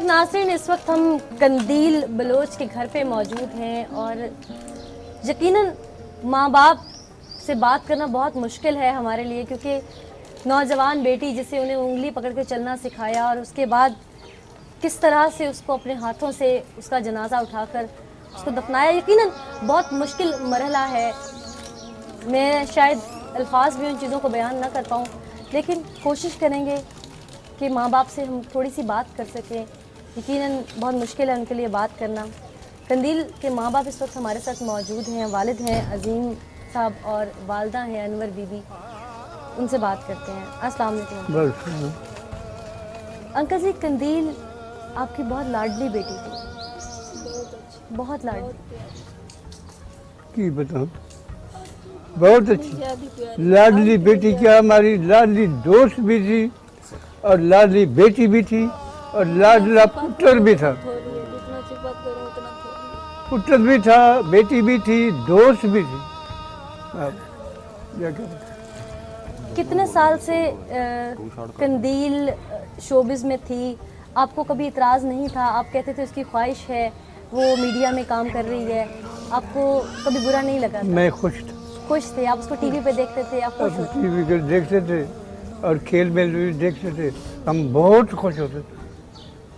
नाज़रीन, इस वक्त हम कंदील बलोच के घर पे मौजूद हैं और यकीनन माँ बाप से बात करना बहुत मुश्किल है हमारे लिए, क्योंकि नौजवान बेटी जिसे उन्हें उंगली पकड़ के चलना सिखाया और उसके बाद किस तरह से उसको अपने हाथों से उसका जनाजा उठाकर उसको दफनाया, यकीनन बहुत मुश्किल मरहला है। मैं शायद अल्फाज भी उन चीज़ों को बयान ना कर पाऊँ, लेकिन कोशिश करेंगे कि माँ बाप से हम थोड़ी सी बात कर सकें। यकीनन बहुत मुश्किल है उनके लिए बात करना। कंदील के माँ बाप इस वक्त हमारे साथ मौजूद हैं। वालिद हैं अजीम साहब और वालदा हैं अनवर बीबी। उनसे बात करते हैं। अस्सलाम वालेकुम। अंकल जी, कंदील आपकी बहुत लाडली बेटी थी, बहुत लाडली। की बताऊं, बहुत अच्छी लाडली बेटी, क्या हमारी लाडली दोस्त भी थी और लाडली बेटी भी थी और लाडला पुत्र भी था। पुत्र भी था, बेटी भी थी, दोस्त भी थी। कितने साल से कंदील शोबिज़ में थी? आपको कभी इतराज़ नहीं था? आप कहते थे उसकी ख्वाहिश है, वो मीडिया में काम कर रही है, आपको कभी बुरा नहीं लगा था? मैं खुश था। खुश थे आप? उसको टीवी पे देखते थे? आप खुश होते? टीवी पे देखते थे और खेल में भी देखते थे। हम बहुत खुश होते थे,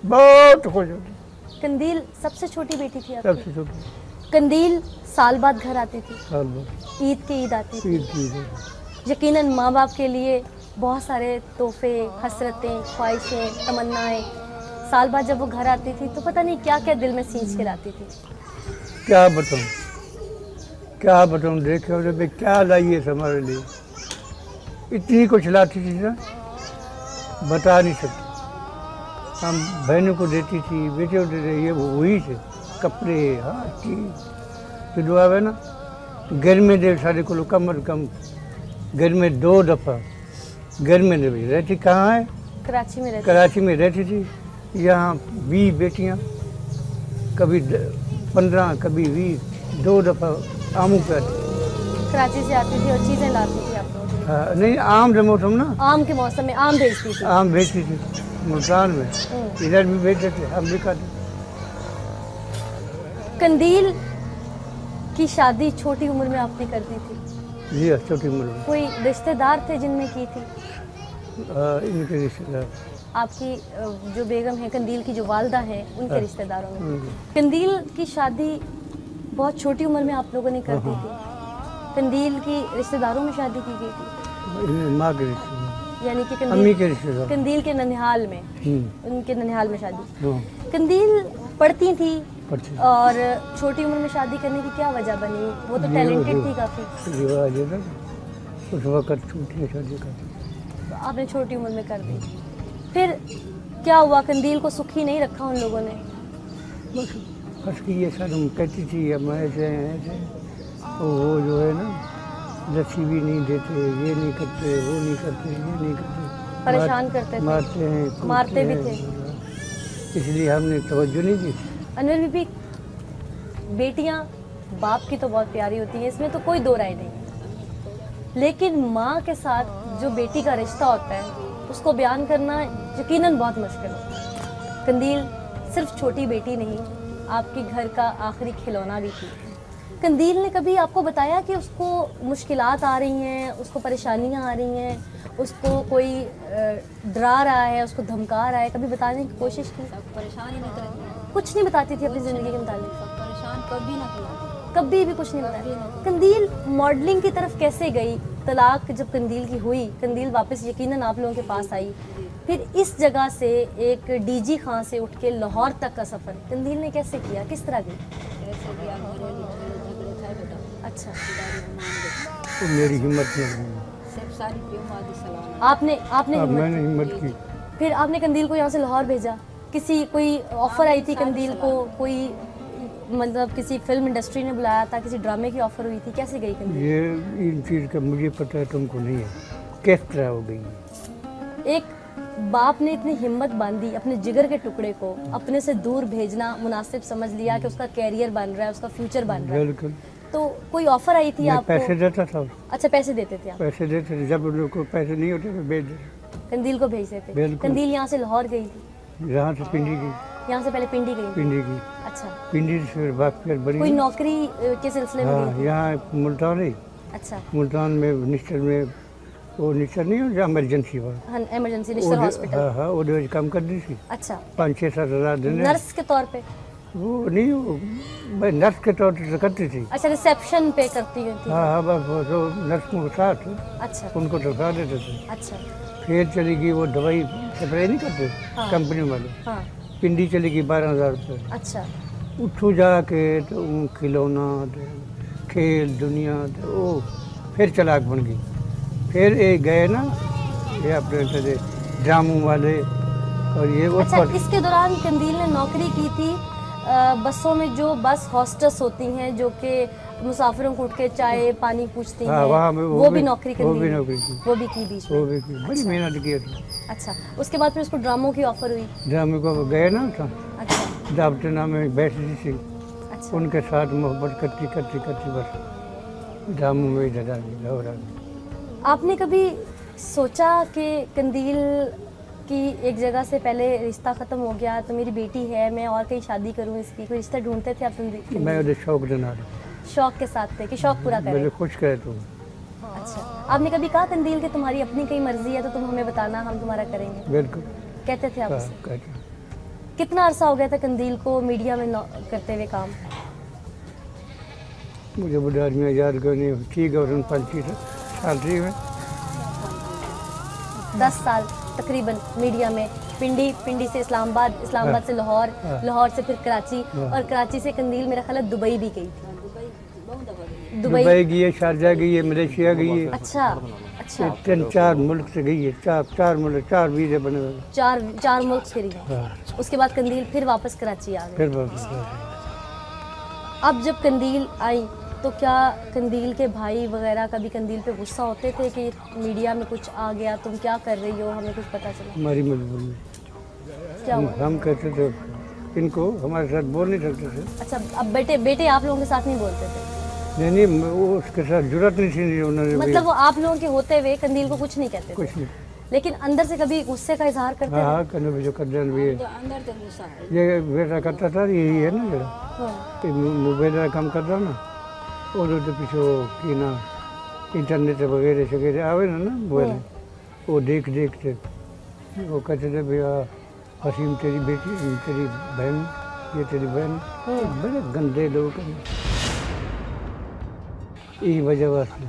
बहुत खुश होते। कंदील सबसे छोटी बेटी थी आपकी? सबसे छोटी। कंदील साल बाद घर आती थी? साल बाद। ईद की ईद आती थी? ईद की। यकीनन माँ बाप के लिए बहुत सारे तोहफे, हसरतें, ख्वाहिशें, तमन्नाएं। साल बाद जब वो घर आती थी तो पता नहीं क्या क्या दिल में सींच के लाती थी। क्या बताऊं, क्या बताऊं, देखो जब क्या लाई है हमारे लिए, इतनी कुछ लाती थी ना, बता नहीं सकते। हम बहनों को देती थी, बेटे को देते, ये वही से कपड़े, हर चीज़ जो दुआ है ना। घर में दे सारे को कम अज कम घर में 2 दफ़ा घर में नहीं रहती। कहाँ है? कराची में रहती। कराची में रहती थी। यहाँ 20 बेटियाँ, कभी 15, कभी 20, 2 दफ़ा आमू पे आती। कराची से आती थी और चीज़ें लाती थी आप लोग? हाँ, नहीं, आम का मौसम ना, आम के मौसम में आम भेजती थी? आम भेजती थी मुल्तान में, इधर भी भेजते थे, हम भी खाते। कंदील की शादी छोटी उम्र में आपने कर दी थी? जी, छोटी उम्र में। कोई रिश्तेदार थे जिनमें की थी? इनके रिश्तेदार, आपकी जो बेगम है कंदील की, जो वालदा हैं, उनके रिश्तेदारों में। कंदील की शादी बहुत छोटी उम्र में आप लोगों ने कर दी थी। कंदील की रिश्तेदारों में शादी की गई थी? माँ के रिश्तेदार, यानी कि अम्मी के रिश्तेदार, कंदील के ननिहाल में, उनके ननिहाल में शादी। हाँ। कंदील पढ़ती थी पढ़ती। और छोटी उम्र में शादी करने की क्या वजह बनी? वो तो टैलेंटेड थी काफ़ी। रिवाज है ना, उस वक्त छोटी शादी कर दी। आपने छोटी उम्र में कर दी, फिर क्या हुआ? कंदील को सुखी नहीं रखा उन लोगों ने? बस फंस गई है सर। हम कहती थी हम ऐसे हैं ऐसे, तो वो जो है ना, लस्सी भी नहीं देते, ये नहीं करते, वो नहीं करते, ये नहीं करते, परेशान करते थे, मारते हैं, मारते भी थे। इसलिए हमने तवज्जो नहीं दी। अनवर बीबी, बेटियां बाप की तो बहुत प्यारी होती हैं, इसमें तो कोई दो राय नहीं है, लेकिन माँ के साथ जो बेटी का रिश्ता होता है उसको बयान करना यकीनन बहुत मुश्किल होता है। कंदील सिर्फ छोटी बेटी नहीं, आपके घर का आखिरी खिलौना भी थी। कंदील ने कभी आपको बताया कि उसको मुश्किलात आ रही हैं, उसको परेशानियां आ रही हैं, उसको कोई डरा रहा है, उसको धमका रहा है? कभी बताने की कोशिश की? परेशान ही नहीं करती, कुछ नहीं बताती थी अपनी ज़िंदगी के मुताबिक? परेशान कभी ना किया, कभी भी कुछ नहीं बताया। कंदील मॉडलिंग की तरफ कैसे गई? तलाक जब कंदील की हुई, कंदील वापस यकीनन आप लोगों के पास आई, फिर इस जगह से एक डीजी खां से उठ के लाहौर तक का सफ़र कंदील ने कैसे किया? किस तरह गई? ऐसे भी आप मेरे लिए झगड़े था बेटा। अच्छा, तो मेरी हिम्मत नहीं, सिर्फ सारी प्यो मादी सलाम। आपने मैंने हिम्मत की। फिर आपने कंदील को यहाँ से लाहौर भेजा? किसी कोई ऑफ़र आई थी कंदील को? कोई मतलब किसी फिल्म इंडस्ट्री ने बुलाया था, किसी ड्रामे की ऑफ़र हुई थी? कैसे गई कंदील? ये इन चीज़ का मुझे पता है, तुमको नहीं है, किस तरह हो गई। एक बाप ने इतनी हिम्मत बांधी, अपने जिगर के टुकड़े को अपने से दूर भेजना मुनासिब समझ लिया कि उसका कैरियर बन रहा है, उसका फ्यूचर बन रहा है। बिल्कुल। तो कोई ऑफर आई थी आपको? पैसे देता था। अच्छा, पैसे देते थे आप? पैसे देते थे, जब उन लोग को पैसे नहीं होते तो भेज देते। कंदील को भेजते थे? कंदील यहाँ से लाहौर गई थी? यहाँ से पिंडी गई। यहाँ से पहले पिंडी गई? पिंडी की, अच्छा, पिंडी से फिर वापस बड़ी। कोई नौकरी के सिलसिले में हाँ, गई थी? यहाँ मुल्तान ही, अच्छा, मुल्तान में निश्चर में, वो निश्चर नहीं हो जहाँ इमरजेंसी वाला, हाँ, इमरजेंसी निश्चर हॉस्पिटल। हाँ हाँ, वो रोज काम कर दी थी, अच्छा, 5-6-7 हज़ार देने। नर्स के तौर पे? वो नहीं, वो मैं नर्स के तौर पर करती थी। अच्छा, रिसेप्शन पे करती थी? हाँ हाँ, बस वो जो नर्स के साथ अच्छा उनको तनख्वाह देते थे। अच्छा, फिर चली गई वो दवाई सप्लाई नहीं करते हाँ। कंपनी वाले, हाँ, पिंडी चली गई 12,000 रुपये। अच्छा, उठू जाके तो वो खिलौना दे, खेल दुनिया दे, वो फिर चलाक बन गई। फिर ये गए ना, ये अपने ड्रामों वाले और ये उस अच्छा। पर। इसके दौरान कंदील ने नौकरी की थी बसों में, जो बस हॉस्टेस होती हैं जो कि मुसाफिरों को उठ के चाय पानी पूछती हाँ, हैं, वहाँ में वो भी नौकरी वो कंदील भी ने? नौकरी की, वो भी की बीच में? वो भी की, बड़ी मेहनत की थी। अच्छा, उसके बाद फिर उसको ड्रामों की ऑफर हुई? ड्रामे को गए ना था, अच्छा दावत नाम में बैठती थी, अच्छा। उनके साथ मोहब्बत करती करती करती बस ड्रामों में इधर आ गई, लाहौर आ गई। आपने कभी सोचा कि कंदील की एक जगह से पहले रिश्ता ख़त्म हो गया तो मेरी बेटी है, मैं और कहीं शादी करूं इसकी, कोई रिश्ता ढूंढते थे आप? मैं उधर शौक देना शौक के साथ थे कि शौक पूरा करें? मेरे खुश करे तो। अच्छा, आपने कभी कहा कंदील कि तुम्हारी अपनी कहीं मर्जी है तो तुम हमें बताना, हम तुम्हारा करेंगे? बिल्कुल कहते थे आप हाँ, उससे? कहते। कितना अरसा हो गया था कंदील को मीडिया में करते हुए काम? मुझे बुढ़ा आदमी याद करनी ठीक है, और 35 साल थी मैं। 10 साल तकरीबन मीडिया में, पिंडी से इस्लामाबाद, इस्लामाबाद से लाहौर, हाँ। लाहौर से फिर कराची, हाँ। और कराची से कंदील मेरा ख्याल है दुबई भी गई थी। बहुत दफा गई। दुबई? दुबई गई है, शारजा गई है, मलेशिया गई है, अच्छा अच्छा, 3-4 मुल्क से गई है, 4 मुल्क, 4 वीज़े बने हुए हैं। चार मुल्क फिरी है। हाँ, उसके बाद कंदील फिर वापस कराची आ गए। फिर वापस। अब जब कंदील आई तो क्या कंदील के भाई वगैरह कभी कंदील पे गुस्सा होते थे कि मीडिया में कुछ आ गया, तुम क्या कर रही हो, हमें कुछ पता चला? हमारी मजबूरी, क्या हुआ? हम कहते थे इनको हमारे साथ बोल नहीं सकते थे। अच्छा, अब बेटे आप लोगों के साथ नहीं बोलते थे? नहीं, वो उसके साथ जरूरत नहीं थी उन्होंने, मतलब वो आप लोगों के होते हुए कंदील को कुछ नहीं कहते थे, कुछ नहीं। लेकिन अंदर से कभी गुस्से का इजहार करते हाँ थे? हाँ, करने भी जो करजन भी है, तो अंदर तक गुस्सा है। ये बेटा करता था, यही है ना जरा हाँ। मोबाइल का काम करता ना, और तो पीछे वो की ना इंटरनेट वगैरह शगैरह आवे ना मोबाइल, वो देख के वो कहते थे भैया हसीम तेरी बेटी, तेरी बहन, ये तेरी बहन। बड़े गंदे लोग हैं, यही वजह वास्ते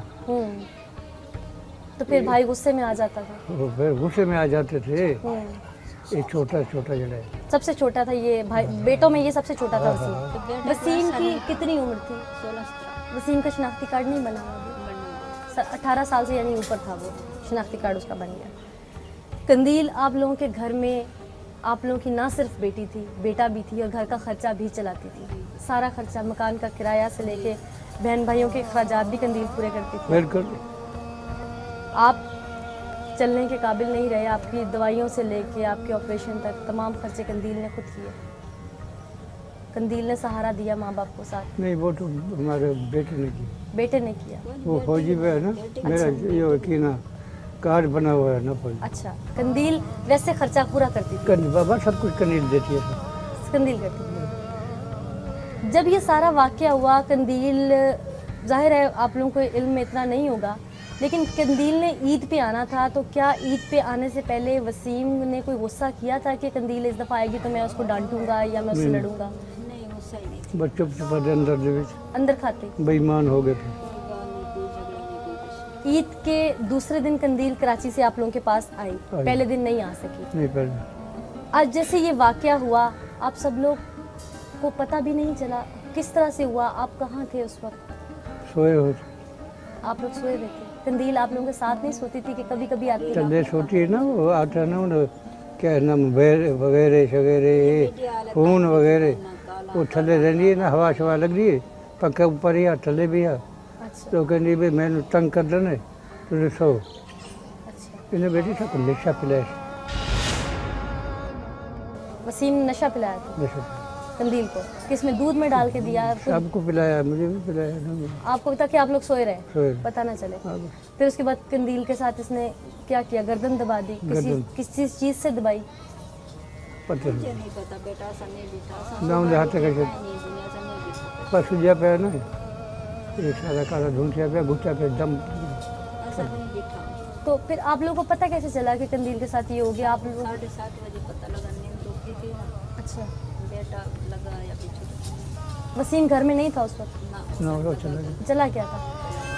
तो फिर भाई गुस्से में आ जाता था? वो फिर गुस्से में आ जाते थे। हम्म। एक छोटा जड़ा है, सबसे छोटा था ये भाई, बेटों में ये सबसे छोटा था वसीम। तो बेटा वसीम की कितनी उम्र थी? 16-17 वसीम का शनाख्ती कार्ड नहीं बना हुआ अभी? बनने 18 साल से यानी ऊपर था, वो शनाख्ती कार्ड उसका बन गया। कंदील आप लोगों के घर में आप लोगों की ना सिर्फ बेटी थी, बेटा भी थी, और घर का खर्चा भी चलाती थी। सारा खर्चा, मकान का किराया से लेके बहन भाइयों के अखराजात भी कंदील पूरे करती थी। बिल्कुल। आप चलने के काबिल नहीं रहे, आपकी दवाइयों से लेके आपके ऑपरेशन तक तमाम खर्चे कंदील ने खुद किए। कंदील ने सहारा दिया माँ बाप को साथ? नहीं, वो तो हमारे बेटे ने की, बेटे ने किया? वो फौजी में है ना, मेरा ये की ना कार्ड बना हुआ है ना फौजी। अच्छा, कंदील वैसे खर्चा पूरा करती थी? बाबा सब कुछ कंदील देती है। कंदील करती थी। जब ये सारा वाकया हुआ, कंदील, जाहिर है आप लोगों को इल्म में इतना नहीं होगा, लेकिन कंदील ने ईद पे आना था, तो क्या ईद पे आने से पहले वसीम ने कोई गुस्सा किया था कि कंदील इस दफ़ा आएगी तो मैं उसको डांटूंगा या मैं उससे लड़ूंगा? नहीं गुस्सा ही नहीं, बच्चों के अंदर दे विच अंदर खाते? बेईमान हो गए थे। कोई गाल नहीं, कोई झगड़ा नहीं, कोई कुछ नहीं। ईद के दूसरे दिन कंदील कराची से आप लोगों के पास आई, पहले दिन नहीं आ सकी। नहीं पहले आज जैसे ये वाकया हुआ, आप सब लोग को पता भी नहीं चला किस तरह से हुआ? आप कहाँ थे उस वक्त? सोए होते, आप लोग सोए हुए थे? कंदील आप लोगों के साथ नहीं सोती थी कि कभी कभी आती थी? चंदे सोती है ना, वो आता ना उन्हें क्या है ना, वगैरह शगैरह खून वगैरह, वो थले रहती है ना, हवा शवा लग रही है, पक्का ऊपर ही आ, थले भी आ, अच्छा तो कहती भाई मैंने तंग कर देना तो सो। अच्छा। इन्हें बेटी सब नशा पिलाया, वसीम ने नशा पिलाया था नशा कंदील को? किसमें, दूध में डाल के दिया? सबको पिलाया, मुझे भी पिलाया ना। आपको तक कि आप लोग सोए रहे, सोए। पता ना चले? हाँ, फिर उसके बाद कंदील के साथ इसने क्या किया? गर्दन दबा दी? गर्दन। किसी चीज से दबाई? पता मुझे नहीं नहीं पता बेटा ऐसा नहीं बेटा ना उनके हाथ से कैसे नहीं दुनिया से नहीं दिखा पसुजा पे ना एक सारा काला ढूंढिया पे घुटा पे दम ऐसा नहीं दिखा तो फिर आप लोगों को पता कैसे चला कि कंदील के साथ ये हो गया? आप लोग 7:30 बजे पता लगा नींद टूटी थी ना अच्छा, बेटा लगा या पीछे वसीम घर में नहीं था उस वक्त? ना ना वो चला गया। चला क्या था?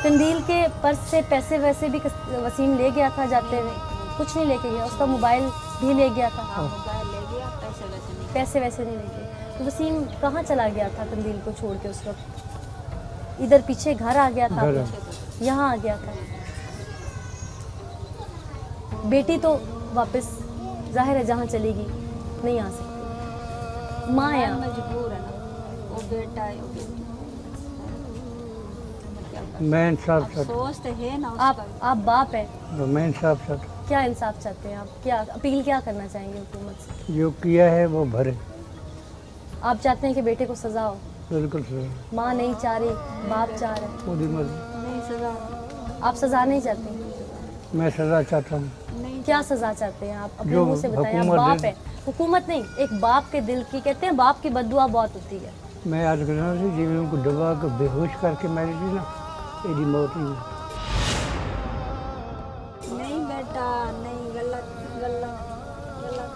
कंदील के पर्स से पैसे वैसे भी वसीम ले गया था जाते हुए? कुछ नहीं लेके गया, उसका मोबाइल भी ले गया था? हाँ मोबाइल ले गया पैसे वैसे नहीं पैसे वैसे नहीं लेके। तो वसीम कहाँ चला गया था कंदील को छोड़ के उस वक्त? इधर पीछे घर आ गया था, घर। यहाँ आ गया था। बेटी तो वापस जाहिर है जहाँ चलेगी नहीं आ सकती, माँ मैं यहाँ। मजबूर है ना वो बेटा है वो बेटी मैं क्या करूं? मैं इंसाफ अब चाहता सोच तो है ना आप उसका आप बाप है, तो मैं इंसाफ चाहता क्या इंसाफ चाहते हैं आप? क्या अपील क्या करना चाहेंगे हुकूमत से? जो किया है वो भरे। आप चाहते हैं कि बेटे को सजा हो? बिल्कुल सही माँ नहीं चाह रही, बाप चाह रहा है, पूरी मर्जी। नहीं सजा आप सजा नहीं चाहते? मैं सजा चाहता हूँ नहीं क्या सजा चाहते हैं आप? अपने जो मुंह से बताएं। आप हुकूमत बाप दे- है, हुकूमत नहीं, एक बाप के दिल की, कहते हैं बाप की बद्दुआ बहुत होती है। मैं आज करना से जीवन को दबा के बेहोश करके मेरी थी ना यदि मौत ही हुई। नहीं बेटा नहीं गलत गलत गलत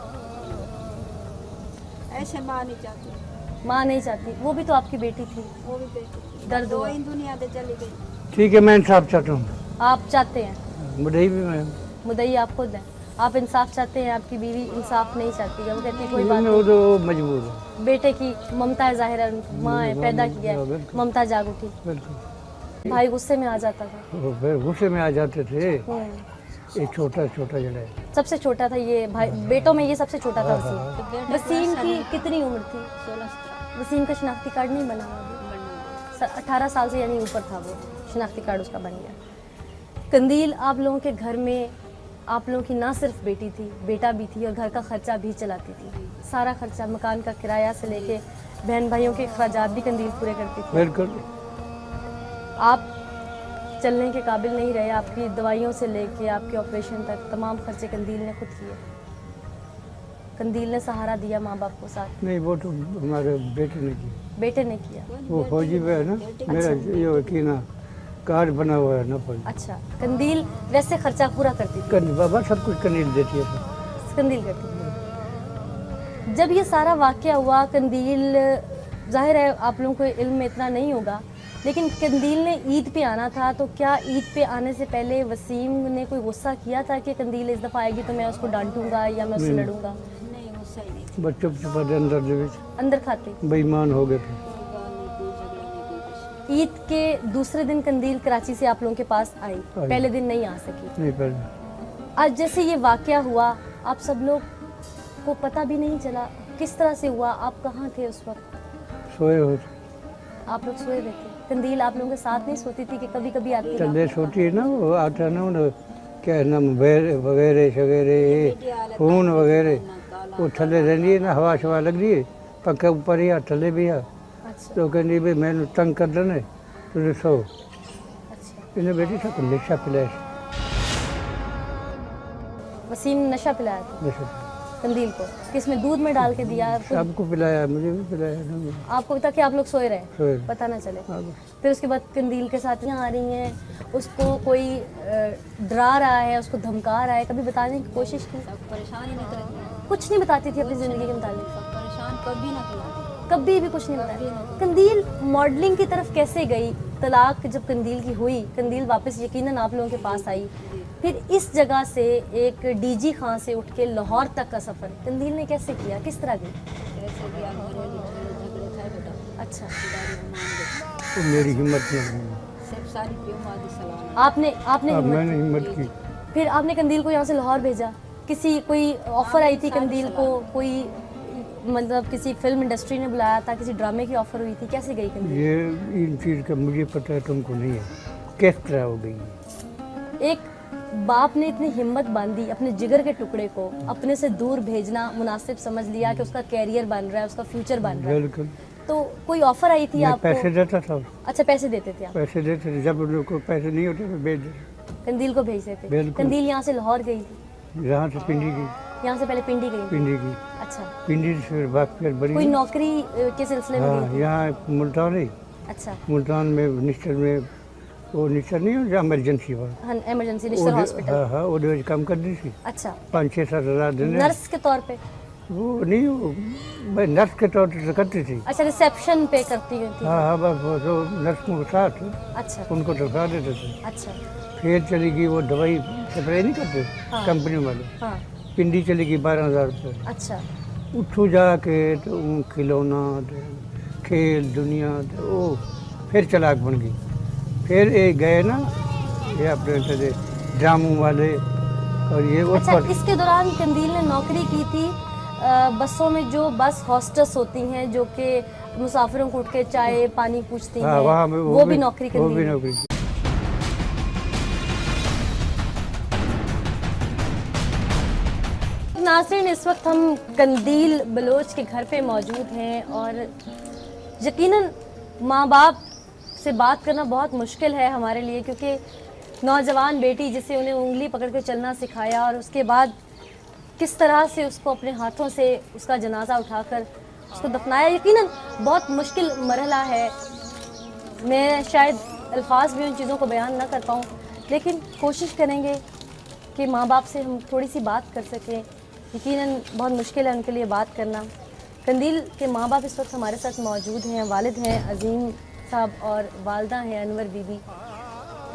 ऐसे माँ नहीं चाहती माँ नहीं चाहती, वो भी तो आपकी बेटी थी। वो भी बेटी थी दर्द दो हुआ। ही दुनिया से चली गई ठीक है मैं इंसाफ चाहता हूँ आप चाहते हैं, मुझे भी मैं मुदई आप खुद हैं, आप इंसाफ चाहते हैं, आपकी बीवी इंसाफ नहीं चाहती है, वो कहती है कोई बात वो नहीं, तो मजबूर है। बेटे की ममता है, जाहिर है माँ है, पैदा किया है, बिल्कुल। ममता जाग उठी। बिल्कुल भाई गुस्से में आ जाता था। वो फिर गुस्से में आ जाते थे। हम्म। ये छोटा छोटा जड़ा है सबसे छोटा था ये भाई, बेटों में ये सबसे छोटा था वसीम। तो बेटा वसीम को की ऐसा कितनी उम्र थी? 16 वसीम का शनाख्ती कार्ड नहीं बना हुआ अभी? बना 18 साल से यानी ऊपर था वो, शनाख्ती कार्ड उसका बन गया। कंदील आप लोगों के घर में आप लोगों की ना सिर्फ बेटी थी, बेटा भी थी और घर का खर्चा भी चलाती थी। सारा खर्चा, मकान का किराया से लेके बहन भाइयों के अखराजात भी कंदील पूरे करती थी। बिल्कुल। आप चलने के काबिल नहीं रहे, आपकी दवाइयों से लेके आपके ऑपरेशन तक तमाम खर्चे कंदील ने खुद किए। कंदील ने सहारा दिया माँ बाप को साथ, नहीं वो तो हमारे बेटे ने की। बेटे ने किया। वो फौजी पे है ना मेरा ये की ना कार्ड बना हुआ है ना फौजी। अच्छा, कंदील वैसे खर्चा पूरा करती थी? कंदील बाबा सब कुछ कंदील देती है कंदील करती थी। जब ये सारा वाकया हुआ, कंदील जाहिर है आप लोगों को इल्म में इतना नहीं होगा, लेकिन कंदील ने ईद पे आना था, तो क्या ईद पे आने से पहले वसीम ने कोई गुस्सा किया था कि कंदील इस दफ़ा आएगी तो मैं उसको डांटूंगा या मैं उससे नहीं। लड़ूंगा? नहीं गुस्सा ही नहीं बच्चों चुपा दे अंदर दे विच अंदर खाते? बेईमान हो गए थे। कोई गाल नहीं कोई झगड़ा नहीं कोई कुछ नहीं। ईद के दूसरे दिन कंदील कराची से आप लोगों के पास आई, पहले दिन नहीं आ सकी। नहीं पहले आज जैसे ये वाकया हुआ, आप सब लोग को पता भी नहीं चला किस तरह से हुआ, आप कहाँ थे उस वक्त? सोए होते आप लोग सोए हुए थे। कंदील आप लोगों के साथ नहीं सोती थी कि कभी कभी आती? चले सोती है ना वो आता ना वो क्या है ना वगैरह शगैरह खून वगैरह वो थले रहती है ना, हवा शवा लग रही है, पंखा ऊपर ही आ थले भी आ अच्छा तो कहती भाई मैंने तंग कर देने तुझे सो अच्छा। इन्हें बेटी सब नशा पिलाया वसीम ने नशा पिलाया था नशा कंदील को, किसमें दूध में डाल के दिया? कुछ सबको पिलाया मुझे भी पिलाया ना आपको पता कि आप लोग सोए रहे, सोए। पता ना चले। हाँ, फिर उसके बाद कंदील के साथ यहाँ आ रही हैं, उसको कोई डरा रहा है, उसको धमका रहा है, कभी बताने की कोशिश की? सब परेशान ही नहीं करते कुछ नहीं बताती थी अपनी ज़िंदगी के मुताबिक, सब परेशान कभी ना किया कभी भी कुछ नहीं बताया। कंदील मॉडलिंग की तरफ कैसे गई? तलाक जब कंदील की हुई, कंदील वापस यकीनन आप लोगों के पास आई, फिर इस जगह से एक डीजी खां से उठ के लाहौर तक का सफ़र कंदील ने कैसे किया, किस तरह गई? कैसे गया घरेलू झगड़े थे बेटा अच्छा, दादी मान गई तो मेरी हिम्मत नहीं हुई। सिर्फ सारी प्यो मादी सलाम आपने आपने अब हिम्मत मैंने हिम्मत की फिर आपने कंदील को यहाँ से लाहौर भेजा? किसी कोई ऑफर आई थी कंदील को? कोई मतलब किसी फिल्म इंडस्ट्री ने बुलाया था, किसी ड्रामे की ऑफर हुई थी? कैसे गई कंदील? ये इन चीज़ का मुझे पता है तुमको नहीं है किस तरह हो गई। एक बाप ने इतनी हिम्मत बांधी, अपने जिगर के टुकड़े को अपने से दूर भेजना मुनासिब समझ लिया कि उसका कैरियर बन रहा है, उसका फ्यूचर बन रहा है, बिल्कुल तो कोई ऑफर आई थी मैं आपको? पैसे देता था अच्छा, पैसे देते थे आप? पैसे देते थे जब उन लोग को पैसे नहीं होते तो भेज देते कंदील को भेजते थे? बिल्कुल। कंदील यहाँ से लाहौर गई थी? यहाँ से पिंडी की यहाँ से पहले पिंडी गई थी? पिंडी की अच्छा, पिंडी से फिर बागपत बड़ी। कोई नौकरी के सिलसिले में हाँ, गई थी? यहाँ मुल्तान है। अच्छा, मुल्तान में निश्चर में वो निश्चर नहीं हो जहाँ इमरजेंसी हुआ। हाँ, इमरजेंसी निश्चर हॉस्पिटल। हाँ हाँ, वो काम कर दी थी। अच्छा, 5-6-7 हज़ार दिन। नर्स के तौर पे? वो नहीं, वो मैं नर्स के तौर पर करती थी। अच्छा, रिसेप्शन पे करती थी? हाँ हाँ, बस वो जो नर्सों के साथ अच्छा उनको तनख्वाह देते थे। अच्छा, फिर चली गई वो दवाई सप्लाई नहीं करते हाँ। कंपनी वाले, हाँ, पिंडी चली गई 12,000 रुपये। अच्छा, उठो जाके तो वो खिलौना दे, खेल दुनिया दे, वो फिर चलाक बन गई। फिर ये गए ना ये अपने जामू वाले और ये उस अच्छा। पर। इसके दौरान कंदील ने नौकरी की थी बसों में, जो बस हॉस्टेस होती हैं जो कि मुसाफिरों को उठ के चाय पानी पूछती हाँ, हैं, वहाँ पे वो भी नौकरी वो भी कंदील। नौकरी की। नाज़रीन, इस वक्त हम कंदील बलोच के घर पे मौजूद हैं और यकीनन माँ बाप से बात करना बहुत मुश्किल है हमारे लिए, क्योंकि नौजवान बेटी जिसे उन्हें उंगली पकड़ के चलना सिखाया और उसके बाद किस तरह से उसको अपने हाथों से उसका जनाजा उठाकर उसको दफनाया, यकीनन बहुत मुश्किल मरहला है। मैं शायद अल्फाज भी उन चीज़ों को बयान ना कर पाऊँ, लेकिन कोशिश करेंगे कि माँ बाप से हम थोड़ी सी बात कर सकें। यकीनन बहुत मुश्किल है उनके लिए बात करना। कंदील के माँ बाप इस वक्त हमारे साथ मौजूद हैं। वालिद हैं अजीम साहब और वालदा हैं अनवर बीबी।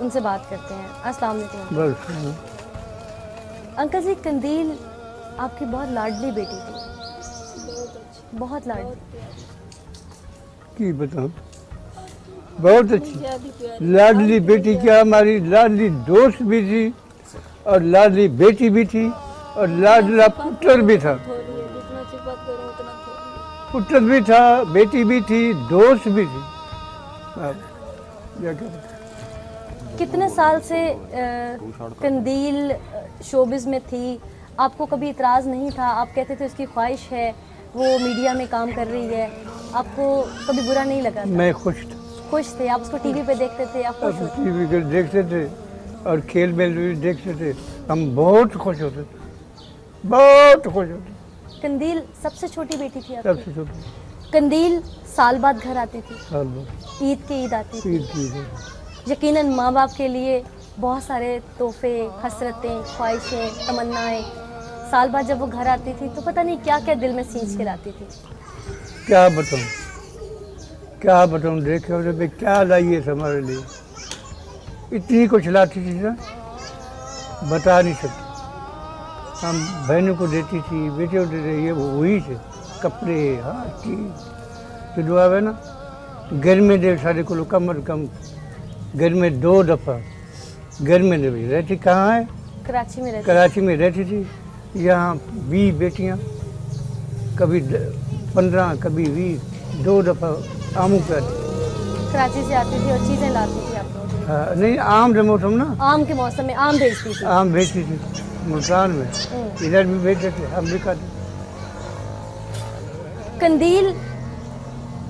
उनसे बात करते हैं। अस्सलाम वालेकुम। बस अंकल जी, कंदील आपकी बहुत लाडली बेटी थी, बहुत लाडली। की बताऊँ, बहुत अच्छी लाडली बेटी, क्या हमारी लाडली दोस्त भी थी और लाडली बेटी भी थी और लाडला पुत्र भी था। जितना सिफत करूं उतना थोड़ी। पुत्र भी था, बेटी भी थी, दोस्त भी थी। अब क्या करें? कितने साल से कंदील शोबिज़ में थी? आपको कभी इतराज़ नहीं था? आप कहते थे उसकी ख्वाहिश है, वो मीडिया में काम कर रही है, आपको कभी बुरा नहीं लगा था? मैं खुश था। खुश थे? आप उसको टीवी पे देखते थे, आप खुश होते? टीवी पर देखते थे और खेल में भी देखते थे, हम बहुत खुश होते थे, बहुत खुश होते। कंदील सबसे छोटी बेटी थी आपकी? सबसे छोटी। कंदील साल बाद घर आती थी, साल भर ईद के ईद आती थी। ईद की यकीनन माँ बाप के लिए बहुत सारे तोहफे, हसरतें, ख्वाहिशें, तमन्नाएं। साल बाद जब वो घर आती थी तो पता नहीं क्या क्या दिल में सींच के लाती थी। क्या बताऊँ, क्या बताऊँ, देखे हो भाई क्या लाई है हमारे लिए, इतनी कुछ लाती थी ना, बता नहीं सकती। हम बहनों को देती थी, बेटे को देते, ये वही से कपड़े हर चीज़ जो दुआ है ना। घर में दे सारे को कम से कम घर में 2 दफ़ा घर में नहीं रहती। कहाँ है? कराची में रहती। कराची में रहती थी। यहाँ 20 बेटियाँ, कभी 15, कभी 20, 2 दफ़ा आमू पे आती। कराची से आती थी और चीज़ें लाती थी आप लोग? हाँ, नहीं, आम का मौसम ना, आम के मौसम में आम भेजती थी? आम बेचती थी मुल्तान में, इधर भी बेचते थे, हम भी खाते। कंदील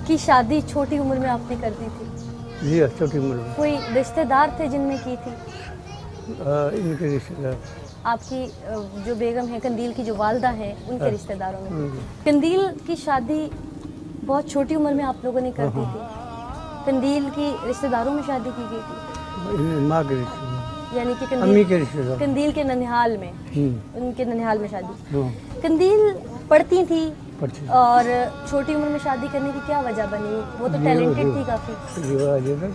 की शादी छोटी उम्र में आपने कर दी थी? जी हाँ, छोटी उम्र में। कोई रिश्तेदार थे जिनने की थी? इनके रिश्तेदार। आपकी जो बेगम है कंदील की, जो वालदा हैं, उनके रिश्तेदारों में? कंदील की शादी बहुत छोटी उम्र में आप लोगों ने कर दी थी। कंदील की रिश्तेदारों में शादी की गई थी, माँ के रिश्तेदार, यानी कि अम्मी के रिश्तेदार। कंदील के ननिहाल में, उनके ननिहाल में शादी। हाँ, कंदील पढ़ती थी पढ़ती। और छोटी उम्र में शादी करने की क्या वजह बनी? वो तो टैलेंटेड थी काफ़ी। रिवाज है ना,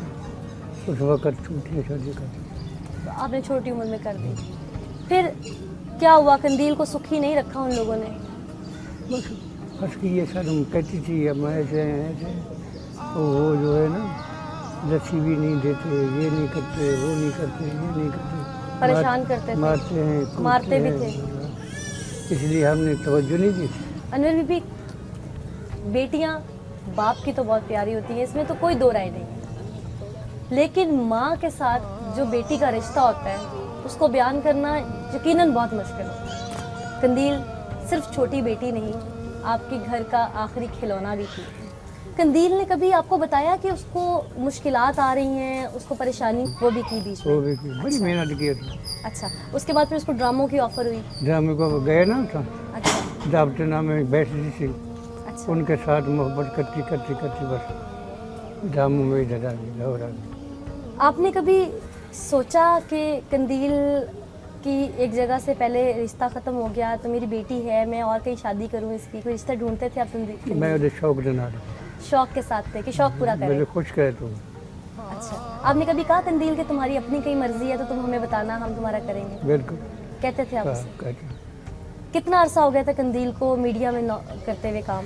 उस वक्त छोटी शादी कर दी। तो आपने छोटी उम्र में कर दी, फिर क्या हुआ? कंदील को सुखी नहीं रखा उन लोगों ने? बस फंस गई ये सर, हम कहती थी हम ऐसे हैं ऐसे, तो वो जो है ना लस्सी भी नहीं देते, ये नहीं करते, वो नहीं करते, ये नहीं करते, परेशान करते थे, मारते हैं, कूटते मारते भी हैं। थे। इसलिए हमने तवज्जो नहीं दी। अनवर बीबी, बेटियां बाप की तो बहुत प्यारी होती हैं, इसमें तो कोई दो राय नहीं है, लेकिन माँ के साथ जो बेटी का रिश्ता होता है उसको बयान करना यकीनन बहुत मुश्किल होता है। कंदील सिर्फ छोटी बेटी नहीं, आपके घर का आखिरी खिलौना भी थी। कंदील ने कभी आपको बताया कि उसको मुश्किलात आ रही हैं, उसको परेशानी वो भी की बीच में? वो भी की, बड़ी मेहनत की थी। अच्छा, उसके बाद फिर उसको ड्रामों की ऑफर हुई? ड्रामे को गए ना था, अच्छा, दावत नामे बैठती थी, अच्छा। उनके साथ मोहब्बत करती करती करती बस जामू में इधर आ गई, लाहौर आ गई। आपने कभी सोचा कि कंदील की एक जगह से पहले रिश्ता ख़त्म हो गया तो मेरी बेटी है, मैं और कहीं शादी करूं इसकी, कोई रिश्ता ढूंढते थे आप? मैं उधर शौक देना रहा, शौक के साथ थे कि शौक पूरा करें। मेरे खुश करे तो अच्छा, आपने कभी कहा कंदील कि तुम्हारी अपनी कहीं मर्जी है तो तुम हमें बताना, हम तुम्हारा करेंगे? बिल्कुल कहते थे आप कहा, उससे? कहते। कितना अरसा हो गया था कंदील को मीडिया में करते हुए काम?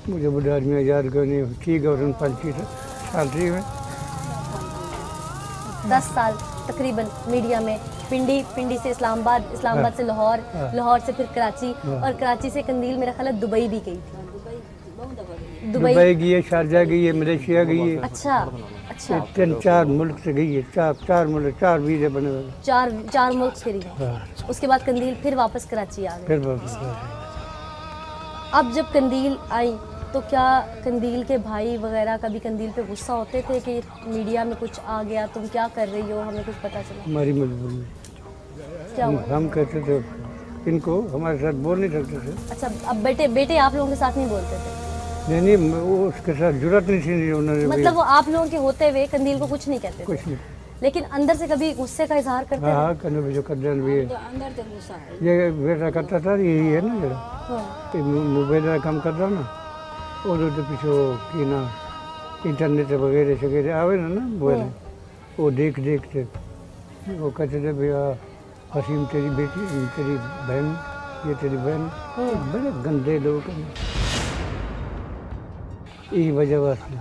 मुझे बुढ़ा आदमी याद करनी की गवर्नमेंट पंची साल थी में 10 साल तकरीबन मीडिया में, पिंडी से इस्लामाबाद, इस्लामाबाद से लाहौर, हाँ। लाहौर से फिर कराची, हाँ। और कराची से कंदील मेरा ख्याल है दुबई भी गई थी। दुबई गई है, शारजा गई है, मलेशिया गई है, अच्छा अच्छा, 3-4 मुल्क से गई है, चार मुल्क, 4 वीज़े बने हुए हैं। चार मुल्क फिरी है। हाँ, उसके बाद कंदील फिर वापस कराची आ गए। फिर वापस आ अब जब कंदील आई तो क्या कंदील के भाई वगैरह कभी कंदील पे गुस्सा होते थे कि मीडिया में कुछ आ गया, तुम क्या कर रही हो, हमें कुछ पता चला? हमारी मजबूरी, क्या हुआ? हम कहते थे इनको हमारे साथ बोल नहीं सकते थे। अच्छा, अब बेटे आप लोगों के साथ नहीं बोलते थे? नहीं वो उसके साथ जरूरत नहीं थी, उन्होंने मतलब वो आप लोगों के होते हुए कंदील को कुछ नहीं कहते थे, कुछ नहीं। लेकिन अंदर से कभी गुस्से का इजहार करते थे? हाँ करने भी जो कर देन भी है। अंदर तो गुस्सा है। ये बेटा करता था, यही है ना जरा हाँ। कि मोबाइल का काम करता ना, उधर तो पीछे की ना इंटरनेट वगैरह शगैरह आवे ना मोबाइल, वो देख के वो कहते थे भैया हसीम तेरी बेटी, तेरी बहन, ये तेरी बहन। बड़े गंदे लोग हैं, यही वजह वास्ते।